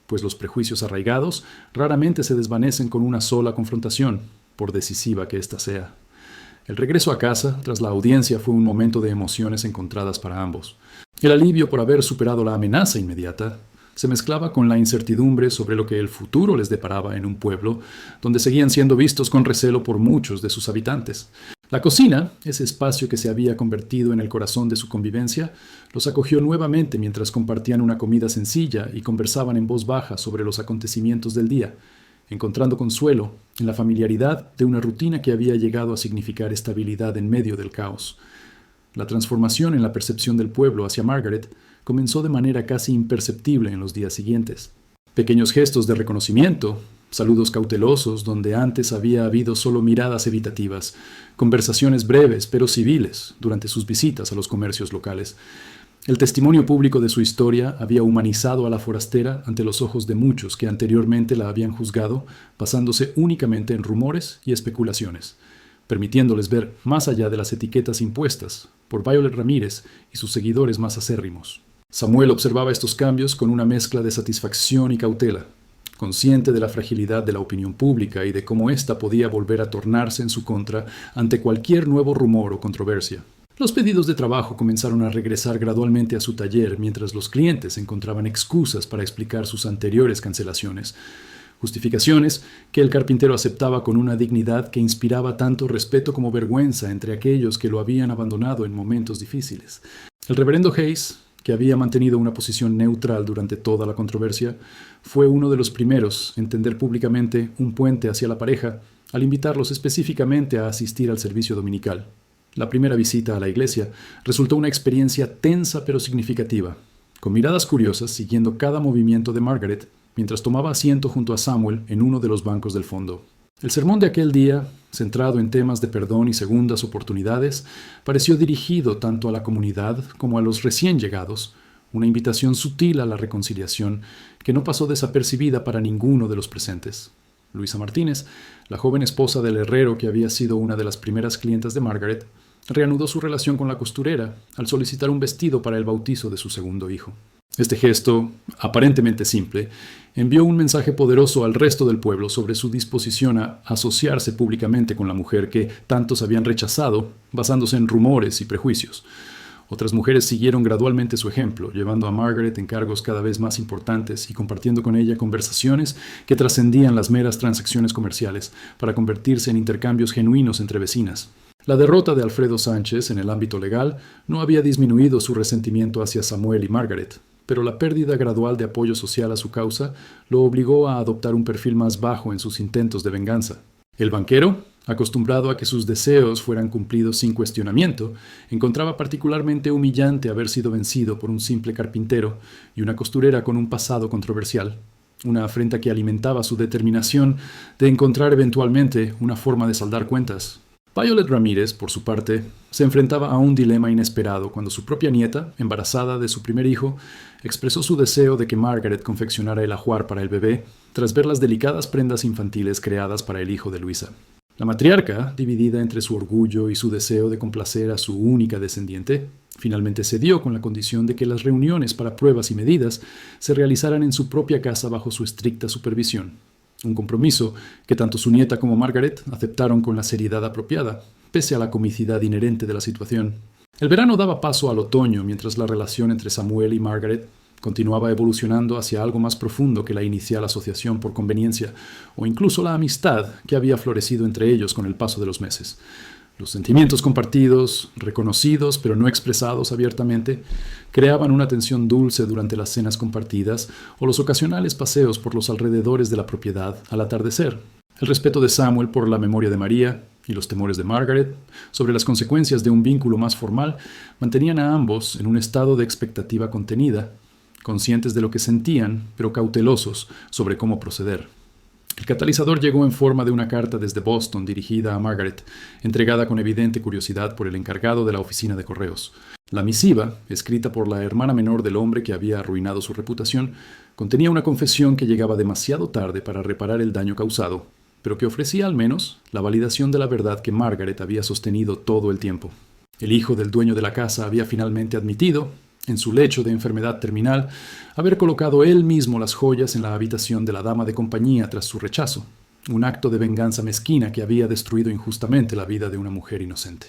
pues los prejuicios arraigados raramente se desvanecen con una sola confrontación, por decisiva que ésta sea. El regreso a casa, tras la audiencia, fue un momento de emociones encontradas para ambos. El alivio por haber superado la amenaza inmediata se mezclaba con la incertidumbre sobre lo que el futuro les deparaba en un pueblo donde seguían siendo vistos con recelo por muchos de sus habitantes. La cocina, ese espacio que se había convertido en el corazón de su convivencia, los acogió nuevamente mientras compartían una comida sencilla y conversaban en voz baja sobre los acontecimientos del día, encontrando consuelo en la familiaridad de una rutina que había llegado a significar estabilidad en medio del caos. La transformación en la percepción del pueblo hacia Margaret comenzó de manera casi imperceptible en los días siguientes. Pequeños gestos de reconocimiento, saludos cautelosos donde antes había habido solo miradas evitativas, conversaciones breves pero civiles durante sus visitas a los comercios locales. El testimonio público de su historia había humanizado a la forastera ante los ojos de muchos que anteriormente la habían juzgado, basándose únicamente en rumores y especulaciones, permitiéndoles ver más allá de las etiquetas impuestas por Violet Ramírez y sus seguidores más acérrimos. Samuel observaba estos cambios con una mezcla de satisfacción y cautela, consciente de la fragilidad de la opinión pública y de cómo ésta podía volver a tornarse en su contra ante cualquier nuevo rumor o controversia. Los pedidos de trabajo comenzaron a regresar gradualmente a su taller mientras los clientes encontraban excusas para explicar sus anteriores cancelaciones, justificaciones que el carpintero aceptaba con una dignidad que inspiraba tanto respeto como vergüenza entre aquellos que lo habían abandonado en momentos difíciles. El reverendo Hayes, que había mantenido una posición neutral durante toda la controversia, fue uno de los primeros en tender públicamente un puente hacia la pareja al invitarlos específicamente a asistir al servicio dominical. La primera visita a la iglesia resultó una experiencia tensa pero significativa, con miradas curiosas siguiendo cada movimiento de Margaret mientras tomaba asiento junto a Samuel en uno de los bancos del fondo. El sermón de aquel día, centrado en temas de perdón y segundas oportunidades, pareció dirigido tanto a la comunidad como a los recién llegados, una invitación sutil a la reconciliación que no pasó desapercibida para ninguno de los presentes. Luisa Martínez, la joven esposa del herrero que había sido una de las primeras clientas de Margaret, reanudó su relación con la costurera al solicitar un vestido para el bautizo de su segundo hijo. Este gesto, aparentemente simple, envió un mensaje poderoso al resto del pueblo sobre su disposición a asociarse públicamente con la mujer que tantos habían rechazado, basándose en rumores y prejuicios. Otras mujeres siguieron gradualmente su ejemplo, llevando a Margaret en cargos cada vez más importantes y compartiendo con ella conversaciones que trascendían las meras transacciones comerciales para convertirse en intercambios genuinos entre vecinas. La derrota de Alfredo Sánchez en el ámbito legal no había disminuido su resentimiento hacia Samuel y Margaret, pero la pérdida gradual de apoyo social a su causa lo obligó a adoptar un perfil más bajo en sus intentos de venganza. El banquero, acostumbrado a que sus deseos fueran cumplidos sin cuestionamiento, encontraba particularmente humillante haber sido vencido por un simple carpintero y una costurera con un pasado controversial. una afrenta que alimentaba su determinación de encontrar eventualmente una forma de saldar cuentas. Violet Ramírez, por su parte, se enfrentaba a un dilema inesperado cuando su propia nieta, embarazada de su primer hijo, expresó su deseo de que Margaret confeccionara el ajuar para el bebé, tras ver las delicadas prendas infantiles creadas para el hijo de Luisa. La matriarca, dividida entre su orgullo y su deseo de complacer a su única descendiente, finalmente cedió con la condición de que las reuniones para pruebas y medidas se realizaran en su propia casa bajo su estricta supervisión. Un compromiso que tanto su nieta como Margaret aceptaron con la seriedad apropiada, pese a la comicidad inherente de la situación. El verano daba paso al otoño mientras la relación entre Samuel y Margaret continuaba evolucionando hacia algo más profundo que la inicial asociación por conveniencia, o incluso la amistad que había florecido entre ellos con el paso de los meses. Los sentimientos compartidos, reconocidos pero no expresados abiertamente, creaban una tensión dulce durante las cenas compartidas o los ocasionales paseos por los alrededores de la propiedad al atardecer. El respeto de Samuel por la memoria de María y los temores de Margaret sobre las consecuencias de un vínculo más formal mantenían a ambos en un estado de expectativa contenida, conscientes de lo que sentían, pero cautelosos sobre cómo proceder. El catalizador llegó en forma de una carta desde Boston dirigida a Margaret, entregada con evidente curiosidad por el encargado de la oficina de correos. La misiva, escrita por la hermana menor del hombre que había arruinado su reputación, contenía una confesión que llegaba demasiado tarde para reparar el daño causado, pero que ofrecía al menos la validación de la verdad que Margaret había sostenido todo el tiempo. El hijo del dueño de la casa había finalmente admitido, en su lecho de enfermedad terminal, haber colocado él mismo las joyas en la habitación de la dama de compañía tras su rechazo, un acto de venganza mezquina que había destruido injustamente la vida de una mujer inocente.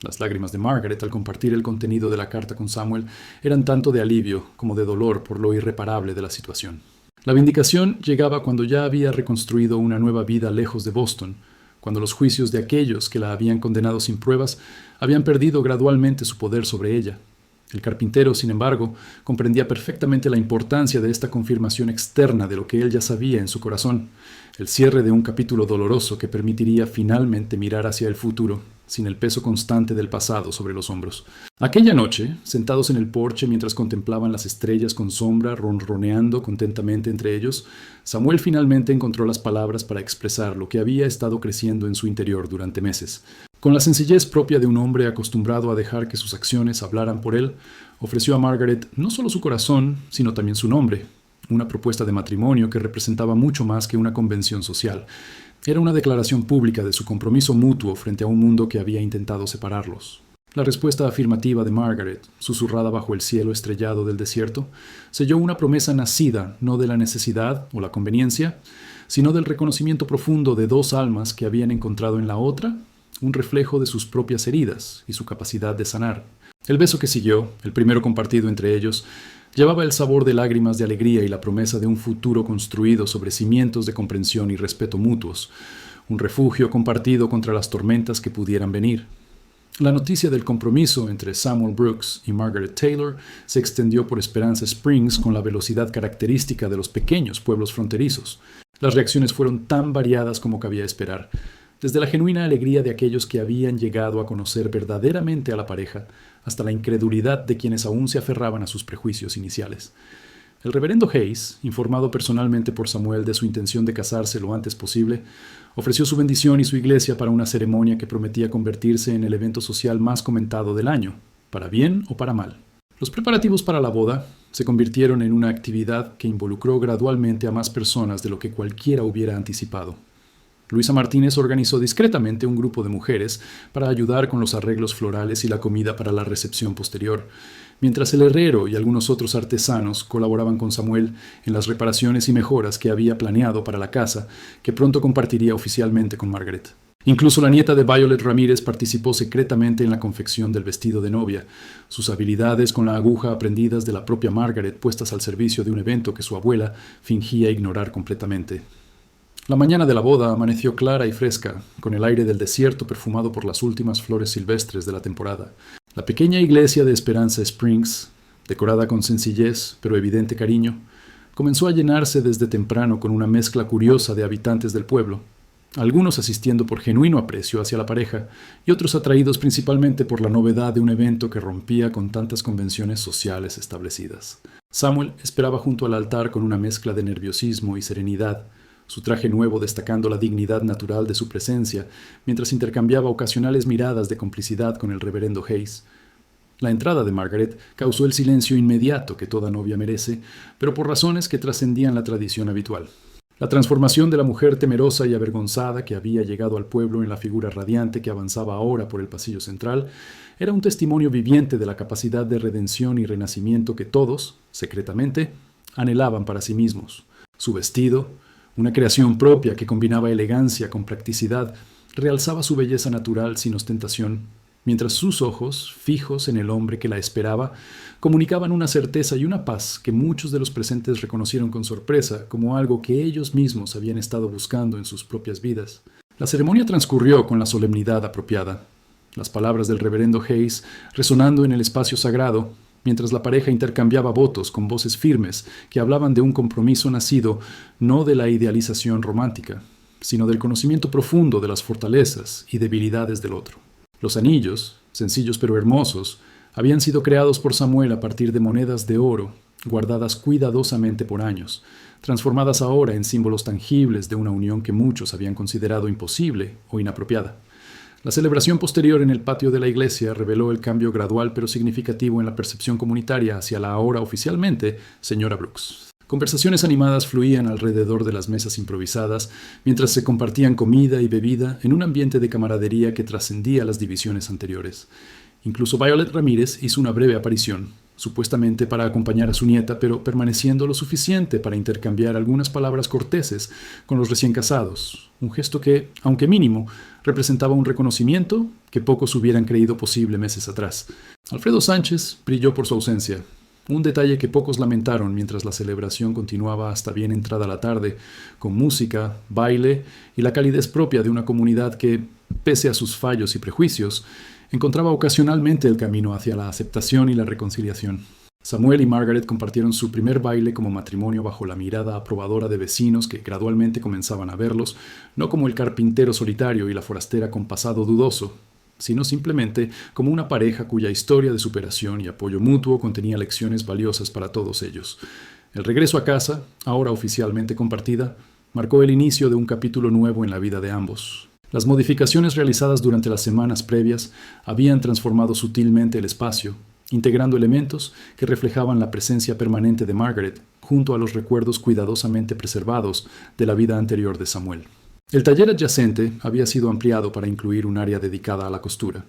Las lágrimas de Margaret al compartir el contenido de la carta con Samuel eran tanto de alivio como de dolor por lo irreparable de la situación. La vindicación llegaba cuando ya había reconstruido una nueva vida lejos de Boston, cuando los juicios de aquellos que la habían condenado sin pruebas habían perdido gradualmente su poder sobre ella. El carpintero, sin embargo, comprendía perfectamente la importancia de esta confirmación externa de lo que él ya sabía en su corazón, el cierre de un capítulo doloroso que permitiría finalmente mirar hacia el futuro, sin el peso constante del pasado sobre los hombros. Aquella noche, sentados en el porche mientras contemplaban las estrellas con sombra ronroneando contentamente entre ellos, Samuel finalmente encontró las palabras para expresar lo que había estado creciendo en su interior durante meses. Con la sencillez propia de un hombre acostumbrado a dejar que sus acciones hablaran por él, ofreció a Margaret no solo su corazón, sino también su nombre, una propuesta de matrimonio que representaba mucho más que una convención social. Era una declaración pública de su compromiso mutuo frente a un mundo que había intentado separarlos. La respuesta afirmativa de Margaret, susurrada bajo el cielo estrellado del desierto, selló una promesa nacida no de la necesidad o la conveniencia, sino del reconocimiento profundo de dos almas que habían encontrado en la otra un reflejo de sus propias heridas y su capacidad de sanar. El beso que siguió, el primero compartido entre ellos, llevaba el sabor de lágrimas de alegría y la promesa de un futuro construido sobre cimientos de comprensión y respeto mutuos, un refugio compartido contra las tormentas que pudieran venir. La noticia del compromiso entre Samuel Brooks y Margaret Taylor se extendió por Esperanza Springs con la velocidad característica de los pequeños pueblos fronterizos. Las reacciones fueron tan variadas como cabía esperar, desde la genuina alegría de aquellos que habían llegado a conocer verdaderamente a la pareja, hasta la incredulidad de quienes aún se aferraban a sus prejuicios iniciales. El reverendo Hayes, informado personalmente por Samuel de su intención de casarse lo antes posible, ofreció su bendición y su iglesia para una ceremonia que prometía convertirse en el evento social más comentado del año, para bien o para mal. Los preparativos para la boda se convirtieron en una actividad que involucró gradualmente a más personas de lo que cualquiera hubiera anticipado. Luisa Martínez organizó discretamente un grupo de mujeres para ayudar con los arreglos florales y la comida para la recepción posterior, mientras el herrero y algunos otros artesanos colaboraban con Samuel en las reparaciones y mejoras que había planeado para la casa, que pronto compartiría oficialmente con Margaret. Incluso la nieta de Violet Ramírez participó secretamente en la confección del vestido de novia, sus habilidades con la aguja aprendidas de la propia Margaret puestas al servicio de un evento que su abuela fingía ignorar completamente. La mañana de la boda amaneció clara y fresca, con el aire del desierto perfumado por las últimas flores silvestres de la temporada. La pequeña iglesia de Esperanza Springs, decorada con sencillez pero evidente cariño, comenzó a llenarse desde temprano con una mezcla curiosa de habitantes del pueblo. algunos asistiendo por genuino aprecio hacia la pareja y otros atraídos principalmente por la novedad de un evento que rompía con tantas convenciones sociales establecidas. Samuel esperaba junto al altar con una mezcla de nerviosismo y serenidad, su traje nuevo destacando la dignidad natural de su presencia, mientras intercambiaba ocasionales miradas de complicidad con el reverendo Hayes. La entrada de Margaret causó el silencio inmediato que toda novia merece, pero por razones que trascendían la tradición habitual. La transformación de la mujer temerosa y avergonzada que había llegado al pueblo en la figura radiante que avanzaba ahora por el pasillo central era un testimonio viviente de la capacidad de redención y renacimiento que todos, secretamente, anhelaban para sí mismos. Su vestido, una creación propia que combinaba elegancia con practicidad, realzaba su belleza natural sin ostentación, mientras sus ojos, fijos en el hombre que la esperaba, comunicaban una certeza y una paz que muchos de los presentes reconocieron con sorpresa como algo que ellos mismos habían estado buscando en sus propias vidas. La ceremonia transcurrió con la solemnidad apropiada, las palabras del reverendo Hayes resonando en el espacio sagrado, mientras la pareja intercambiaba votos con voces firmes que hablaban de un compromiso nacido no de la idealización romántica, sino del conocimiento profundo de las fortalezas y debilidades del otro. Los anillos, sencillos pero hermosos, habían sido creados por Samuel a partir de monedas de oro, guardadas cuidadosamente por años, transformadas ahora en símbolos tangibles de una unión que muchos habían considerado imposible o inapropiada. La celebración posterior en el patio de la iglesia reveló el cambio gradual pero significativo en la percepción comunitaria hacia la ahora oficialmente señora Brooks. Conversaciones animadas fluían alrededor de las mesas improvisadas, mientras se compartían comida y bebida en un ambiente de camaradería que trascendía las divisiones anteriores. Incluso Violet Ramírez hizo una breve aparición, supuestamente para acompañar a su nieta, pero permaneciendo lo suficiente para intercambiar algunas palabras corteses con los recién casados, un gesto que, aunque mínimo, representaba un reconocimiento que pocos hubieran creído posible meses atrás. Alfredo Sánchez brilló por su ausencia, un detalle que pocos lamentaron mientras la celebración continuaba hasta bien entrada la tarde, con música, baile y la calidez propia de una comunidad que, pese a sus fallos y prejuicios, encontraba ocasionalmente el camino hacia la aceptación y la reconciliación. Samuel y Margaret compartieron su primer baile como matrimonio bajo la mirada aprobadora de vecinos que gradualmente comenzaban a verlos, no como el carpintero solitario y la forastera con pasado dudoso, sino simplemente como una pareja cuya historia de superación y apoyo mutuo contenía lecciones valiosas para todos ellos. El regreso a casa, ahora oficialmente compartida, marcó el inicio de un capítulo nuevo en la vida de ambos. Las modificaciones realizadas durante las semanas previas habían transformado sutilmente el espacio, integrando elementos que reflejaban la presencia permanente de Margaret junto a los recuerdos cuidadosamente preservados de la vida anterior de Samuel. El taller adyacente había sido ampliado para incluir un área dedicada a la costura,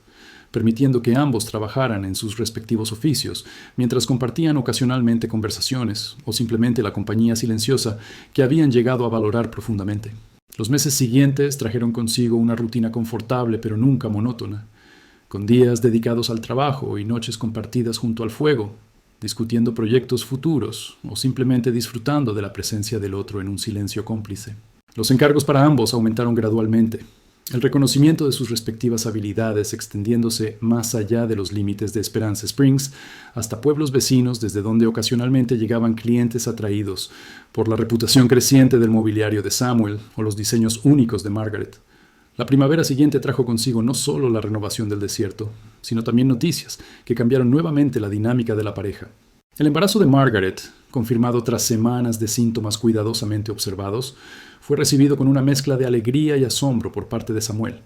permitiendo que ambos trabajaran en sus respectivos oficios, mientras compartían ocasionalmente conversaciones o simplemente la compañía silenciosa que habían llegado a valorar profundamente. Los meses siguientes trajeron consigo una rutina confortable pero nunca monótona, con días dedicados al trabajo y noches compartidas junto al fuego, discutiendo proyectos futuros o simplemente disfrutando de la presencia del otro en un silencio cómplice. Los encargos para ambos aumentaron gradualmente, el reconocimiento de sus respectivas habilidades extendiéndose más allá de los límites de Esperanza Springs hasta pueblos vecinos desde donde ocasionalmente llegaban clientes atraídos por la reputación creciente del mobiliario de Samuel o los diseños únicos de Margaret. La primavera siguiente trajo consigo no solo la renovación del desierto, sino también noticias que cambiaron nuevamente la dinámica de la pareja. El embarazo de Margaret, confirmado tras semanas de síntomas cuidadosamente observados, fue recibido con una mezcla de alegría y asombro por parte de Samuel,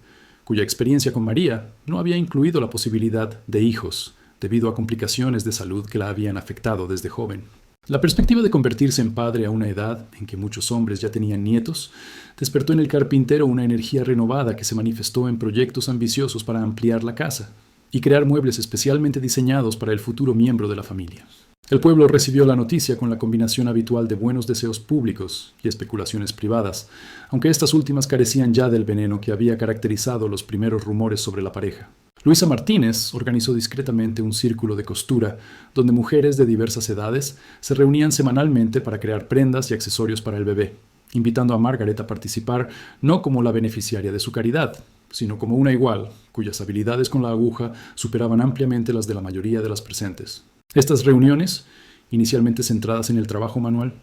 cuya experiencia con María no había incluido la posibilidad de hijos, debido a complicaciones de salud que la habían afectado desde joven. La perspectiva de convertirse en padre a una edad en que muchos hombres ya tenían nietos despertó en el carpintero una energía renovada que se manifestó en proyectos ambiciosos para ampliar la casa y crear muebles especialmente diseñados para el futuro miembro de la familia. El pueblo recibió la noticia con la combinación habitual de buenos deseos públicos y especulaciones privadas, aunque estas últimas carecían ya del veneno que había caracterizado los primeros rumores sobre la pareja. Luisa Martínez organizó discretamente un círculo de costura donde mujeres de diversas edades se reunían semanalmente para crear prendas y accesorios para el bebé, invitando a Margaret a participar no como la beneficiaria de su caridad, sino como una igual, cuyas habilidades con la aguja superaban ampliamente las de la mayoría de las presentes. Estas reuniones, inicialmente centradas en el trabajo manual,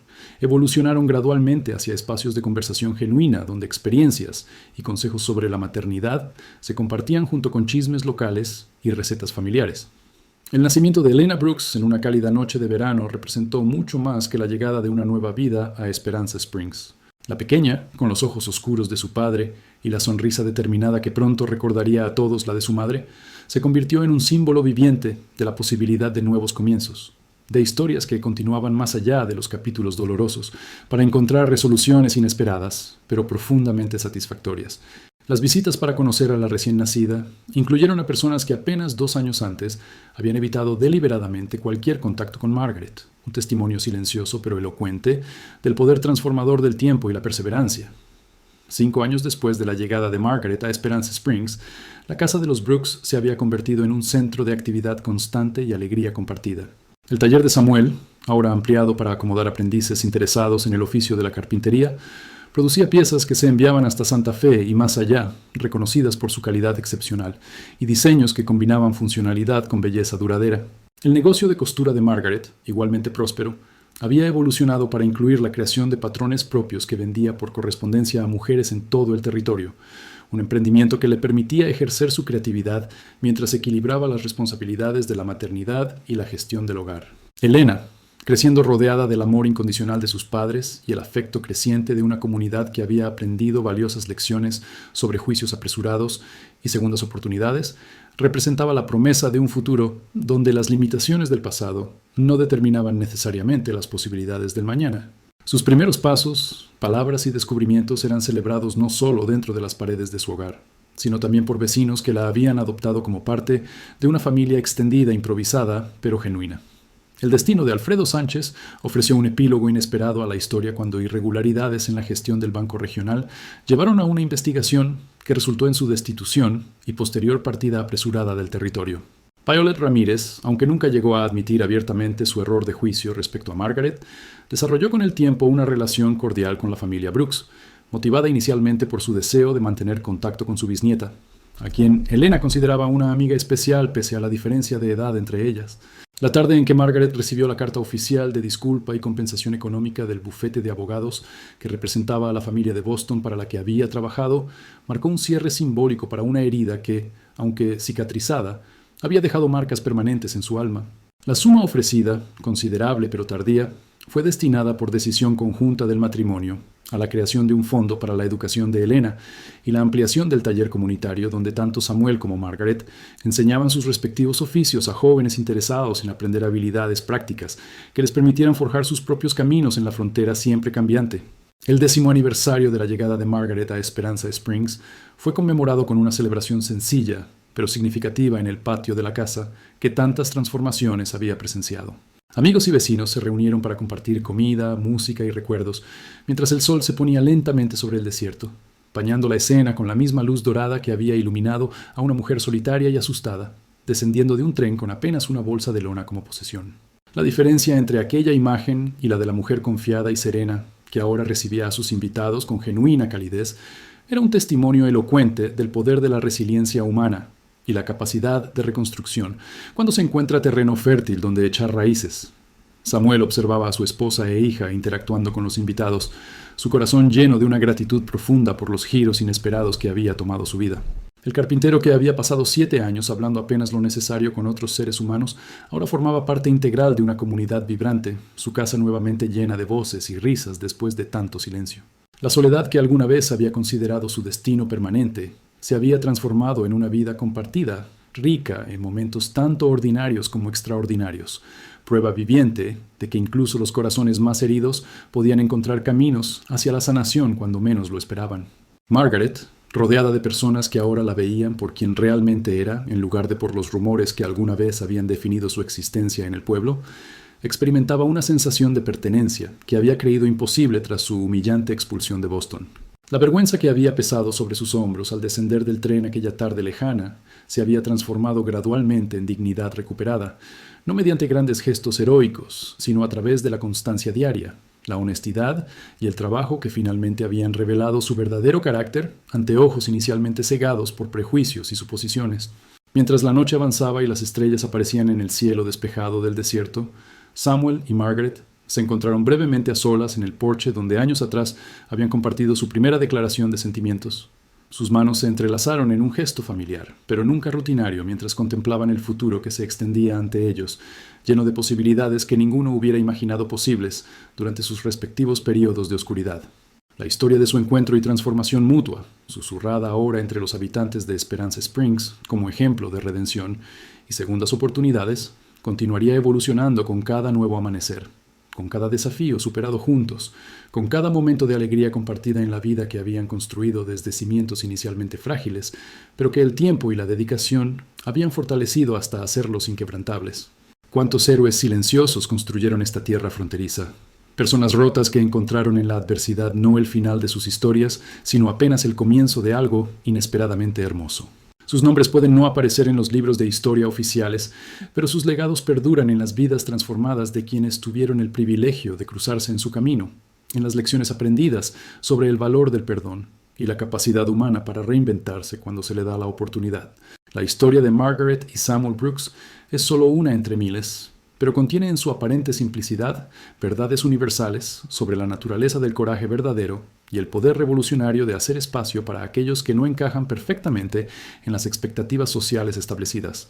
evolucionaron gradualmente hacia espacios de conversación genuina donde experiencias y consejos sobre la maternidad se compartían junto con chismes locales y recetas familiares. El nacimiento de Elena Brooks en una cálida noche de verano representó mucho más que la llegada de una nueva vida a Esperanza Springs. La pequeña, con los ojos oscuros de su padre y la sonrisa determinada que pronto recordaría a todos la de su madre, se convirtió en un símbolo viviente de la posibilidad de nuevos comienzos, de historias que continuaban más allá de los capítulos dolorosos, para encontrar resoluciones inesperadas, pero profundamente satisfactorias. Las visitas para conocer a la recién nacida incluyeron a personas que apenas 2 años antes habían evitado deliberadamente cualquier contacto con Margaret, un testimonio silencioso pero elocuente del poder transformador del tiempo y la perseverancia. 5 años después de la llegada de Margaret a Esperanza Springs, la casa de los Brooks se había convertido en un centro de actividad constante y alegría compartida. El taller de Samuel, ahora ampliado para acomodar aprendices interesados en el oficio de la carpintería, producía piezas que se enviaban hasta Santa Fe y más allá, reconocidas por su calidad excepcional, y diseños que combinaban funcionalidad con belleza duradera. El negocio de costura de Margaret, igualmente próspero, había evolucionado para incluir la creación de patrones propios que vendía por correspondencia a mujeres en todo el territorio, un emprendimiento que le permitía ejercer su creatividad mientras equilibraba las responsabilidades de la maternidad y la gestión del hogar. Elena, creciendo rodeada del amor incondicional de sus padres y el afecto creciente de una comunidad que había aprendido valiosas lecciones sobre juicios apresurados y segundas oportunidades, representaba la promesa de un futuro donde las limitaciones del pasado no determinaban necesariamente las posibilidades del mañana. Sus primeros pasos, palabras y descubrimientos eran celebrados no solo dentro de las paredes de su hogar, sino también por vecinos que la habían adoptado como parte de una familia extendida, improvisada, pero genuina. El destino de Alfredo Sánchez ofreció un epílogo inesperado a la historia cuando irregularidades en la gestión del Banco Regional llevaron a una investigación que resultó en su destitución y posterior partida apresurada del territorio. Violet Ramírez, aunque nunca llegó a admitir abiertamente su error de juicio respecto a Margaret, desarrolló con el tiempo una relación cordial con la familia Brooks, motivada inicialmente por su deseo de mantener contacto con su bisnieta, a quien Elena consideraba una amiga especial pese a la diferencia de edad entre ellas. La tarde en que Margaret recibió la carta oficial de disculpa y compensación económica del bufete de abogados que representaba a la familia de Boston para la que había trabajado, marcó un cierre simbólico para una herida que, aunque cicatrizada, había dejado marcas permanentes en su alma. La suma ofrecida, considerable pero tardía, fue destinada por decisión conjunta del matrimonio a la creación de un fondo para la educación de Elena y la ampliación del taller comunitario donde tanto Samuel como Margaret enseñaban sus respectivos oficios a jóvenes interesados en aprender habilidades prácticas que les permitieran forjar sus propios caminos en la frontera siempre cambiante. El 10º aniversario de la llegada de Margaret a Esperanza Springs fue conmemorado con una celebración sencilla, pero significativa en el patio de la casa que tantas transformaciones había presenciado. Amigos y vecinos se reunieron para compartir comida, música y recuerdos, mientras el sol se ponía lentamente sobre el desierto, bañando la escena con la misma luz dorada que había iluminado a una mujer solitaria y asustada, descendiendo de un tren con apenas una bolsa de lona como posesión. La diferencia entre aquella imagen y la de la mujer confiada y serena, que ahora recibía a sus invitados con genuina calidez, era un testimonio elocuente del poder de la resiliencia humana y la capacidad de reconstrucción, cuando se encuentra terreno fértil donde echar raíces. Samuel observaba a su esposa e hija interactuando con los invitados, su corazón lleno de una gratitud profunda por los giros inesperados que había tomado su vida. El carpintero que había pasado 7 años hablando apenas lo necesario con otros seres humanos, ahora formaba parte integral de una comunidad vibrante, su casa nuevamente llena de voces y risas después de tanto silencio. La soledad que alguna vez había considerado su destino permanente se había transformado en una vida compartida, rica en momentos tanto ordinarios como extraordinarios, prueba viviente de que incluso los corazones más heridos podían encontrar caminos hacia la sanación cuando menos lo esperaban. Margaret, rodeada de personas que ahora la veían por quien realmente era, en lugar de por los rumores que alguna vez habían definido su existencia en el pueblo, experimentaba una sensación de pertenencia que había creído imposible tras su humillante expulsión de Boston. La vergüenza que había pesado sobre sus hombros al descender del tren aquella tarde lejana se había transformado gradualmente en dignidad recuperada, no mediante grandes gestos heroicos, sino a través de la constancia diaria, la honestidad y el trabajo que finalmente habían revelado su verdadero carácter ante ojos inicialmente cegados por prejuicios y suposiciones. Mientras la noche avanzaba y las estrellas aparecían en el cielo despejado del desierto, Samuel y Margaret se encontraron brevemente a solas en el porche donde años atrás habían compartido su primera declaración de sentimientos. Sus manos se entrelazaron en un gesto familiar, pero nunca rutinario, mientras contemplaban el futuro que se extendía ante ellos, lleno de posibilidades que ninguno hubiera imaginado posibles durante sus respectivos períodos de oscuridad. La historia de su encuentro y transformación mutua, susurrada ahora entre los habitantes de Esperanza Springs como ejemplo de redención y segundas oportunidades, continuaría evolucionando con cada nuevo amanecer, con cada desafío superado juntos, con cada momento de alegría compartida en la vida que habían construido desde cimientos inicialmente frágiles, pero que el tiempo y la dedicación habían fortalecido hasta hacerlos inquebrantables. ¿Cuántos héroes silenciosos construyeron esta tierra fronteriza? Personas rotas que encontraron en la adversidad no el final de sus historias, sino apenas el comienzo de algo inesperadamente hermoso. Sus nombres pueden no aparecer en los libros de historia oficiales, pero sus legados perduran en las vidas transformadas de quienes tuvieron el privilegio de cruzarse en su camino, en las lecciones aprendidas sobre el valor del perdón y la capacidad humana para reinventarse cuando se le da la oportunidad. La historia de Margaret y Samuel Brooks es solo una entre miles, pero contiene en su aparente simplicidad verdades universales sobre la naturaleza del coraje verdadero y el poder revolucionario de hacer espacio para aquellos que no encajan perfectamente en las expectativas sociales establecidas.